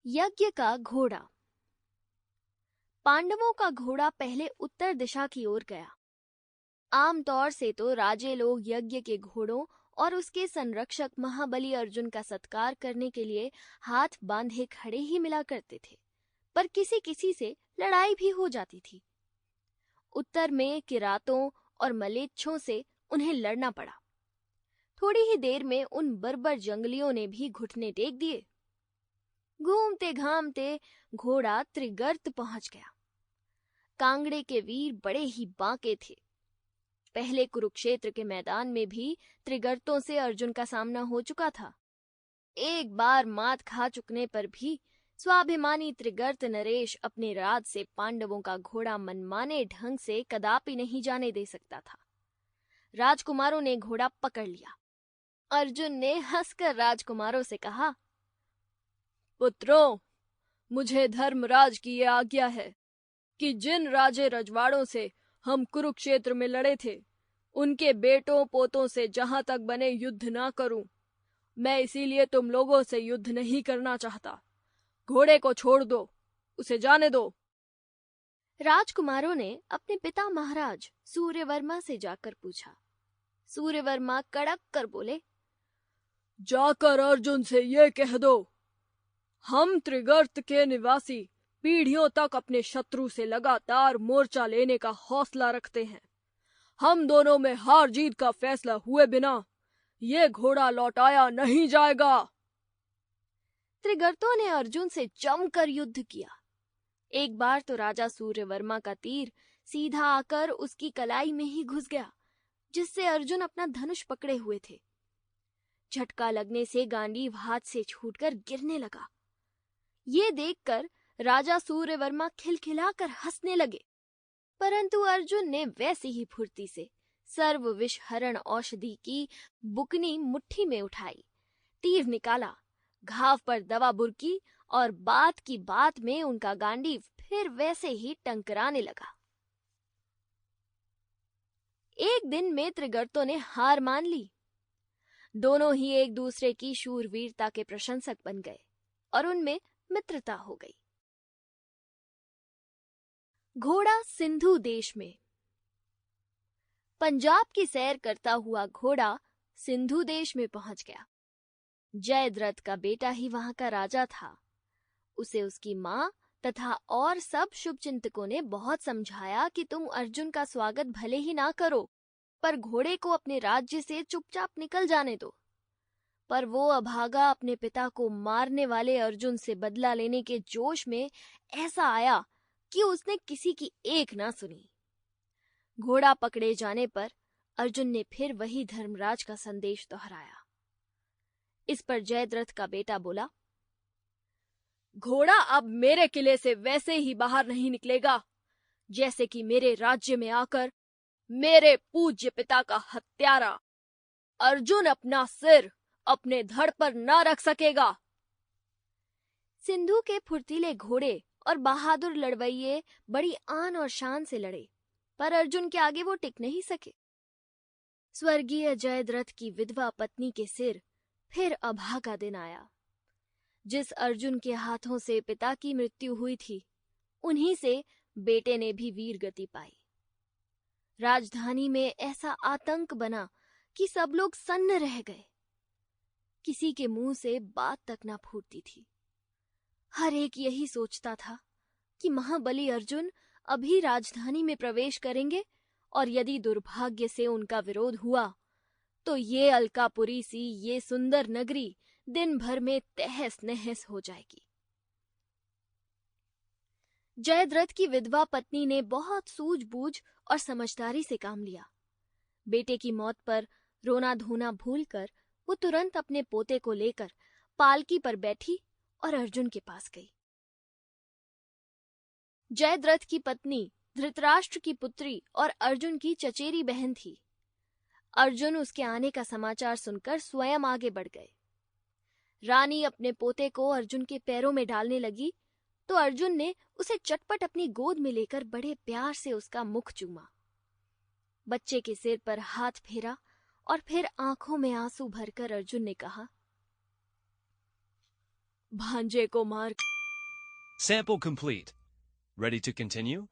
यज्ञ का घोड़ा। पांडवों का घोड़ा पहले उत्तर दिशा की ओर गया। आमतौर से तो राजे लोग यज्ञ के घोड़ों और उसके संरक्षक महाबली अर्जुन का सत्कार करने के लिए हाथ बांधे खड़े ही मिला करते थे, पर किसी किसी से लड़ाई भी हो जाती थी। उत्तर में किरातों और मलेच्छों से उन्हें लड़ना पड़ा। थोड़ी ही देर में उन बर्बर जंगलियों ने भी घुटने टेक दिए। घूमते घामते घोड़ा त्रिगर्त पहुंच गया। कांगड़े के वीर बड़े ही बांके थे। पहले कुरुक्षेत्र के मैदान में भी त्रिगर्तों से अर्जुन का सामना हो चुका था। एक बार मात खा चुकने पर भी स्वाभिमानी त्रिगर्त नरेश अपने राज से पांडवों का घोड़ा मनमाने ढंग से कदापि नहीं जाने दे सकता था। राजकुमारों ने घोड़ा पकड़ लिया। अर्जुन ने हंसकर राजकुमारों से कहा, पुत्रों, मुझे धर्मराज की ये आज्ञा है कि जिन राजे रजवाड़ों से हम कुरुक्षेत्र में लड़े थे, उनके बेटों पोतों से जहां तक बने युद्ध ना करूं। मैं इसीलिए तुम लोगों से युद्ध नहीं करना चाहता। घोड़े को छोड़ दो, उसे जाने दो। राजकुमारों ने अपने पिता महाराज सूर्यवर्मा से जाकर पूछा। सूर्यवर्मा कड़क कर बोले, जाकर अर्जुन से ये कह दो, हम त्रिगर्त के निवासी पीढ़ियों तक अपने शत्रु से लगातार मोर्चा लेने का हौसला रखते हैं। हम दोनों में हार जीत का फैसला हुए बिना ये घोड़ा लौटाया नहीं जाएगा। त्रिगर्तों ने अर्जुन से जमकर युद्ध किया। एक बार तो राजा सूर्यवर्मा का तीर सीधा आकर उसकी कलाई में ही घुस गया, जिससे अर्जुन अपना धनुष पकड़े हुए थे। झटका लगने से गांडीव हाथ से छूटकर गिरने लगा। ये देखकर राजा सूर्यवर्मा खिलखिलाकर हंसने लगे, परंतु अर्जुन ने वैसी ही फुर्ती से सर्व विष हरण औषधि की बुकनी मुट्ठी में उठाई, तीर निकाला, घाव पर दवा बुरकी और बात की बात में उनका गांडीव फिर वैसे ही टंकराने लगा। एक दिन में त्रिगर्तों ने हार मान ली। दोनों ही एक दूसरे की शूरवीरता के प्रशंसक बन गए और उनमें मित्रता हो गई। घोड़ा सिंधु देश में। पंजाब की सैर करता हुआ घोड़ा सिंधु देश में पहुंच गया। जयद्रथ का बेटा ही वहां का राजा था। उसे उसकी मां तथा और सब शुभचिंतकों ने बहुत समझाया कि तुम अर्जुन का स्वागत भले ही ना करो, पर घोड़े को अपने राज्य से चुपचाप निकल जाने दो। पर वो अभागा अपने पिता को मारने वाले अर्जुन से बदला लेने के जोश में ऐसा आया कि उसने किसी की एक ना सुनी। घोड़ा पकड़े जाने पर अर्जुन ने फिर वही धर्मराज का संदेश दोहराया। इस पर जयद्रथ का बेटा बोला, घोड़ा अब मेरे किले से वैसे ही बाहर नहीं निकलेगा जैसे कि मेरे राज्य में आकर मेरे पूज्य पिता का हत्यारा अर्जुन अपना सिर अपने धड़ पर ना रख सकेगा। सिंधु के फुर्तीले घोड़े और बहादुर लड़वैये बड़ी आन और शान से लड़े, पर अर्जुन के आगे वो टिक नहीं सके। स्वर्गीय जयद्रथ की विधवा पत्नी के सिर फिर अभागा दिन आया। जिस अर्जुन के हाथों से पिता की मृत्यु हुई थी, उन्हीं से बेटे ने भी वीर गति पाई। राजधानी में ऐसा आतंक बना कि सब लोग सन्न रह गए। किसी के मुंह से बात तक ना फूटती थी। हर एक यही सोचता था कि महाबली अर्जुन अभी राजधानी में प्रवेश करेंगे और यदि दुर्भाग्य से उनका विरोध हुआ तो ये अलकापुरी सी ये सुंदर नगरी दिन भर में तहस नहस हो जाएगी। जयद्रथ की विधवा पत्नी ने बहुत सूझबूझ और समझदारी से काम लिया। बेटे की मौत पर रोना धोना भूलकर वो तुरंत अपने पोते को लेकर पालकी पर बैठी और अर्जुन के पास गई। जयद्रथ की पत्नी धृतराष्ट्र की पुत्री और अर्जुन की चचेरी बहन थी। अर्जुन उसके आने का समाचार सुनकर स्वयं आगे बढ़ गए। रानी अपने पोते को अर्जुन के पैरों में डालने लगी तो अर्जुन ने उसे चटपट अपनी गोद में लेकर बड़े प्यार से उसका मुख चूमा। बच्चे के सिर पर हाथ फेरा और फिर आंखों में आंसू भरकर अर्जुन ने कहा, भांजे को मार Sample complete. Ready to continue?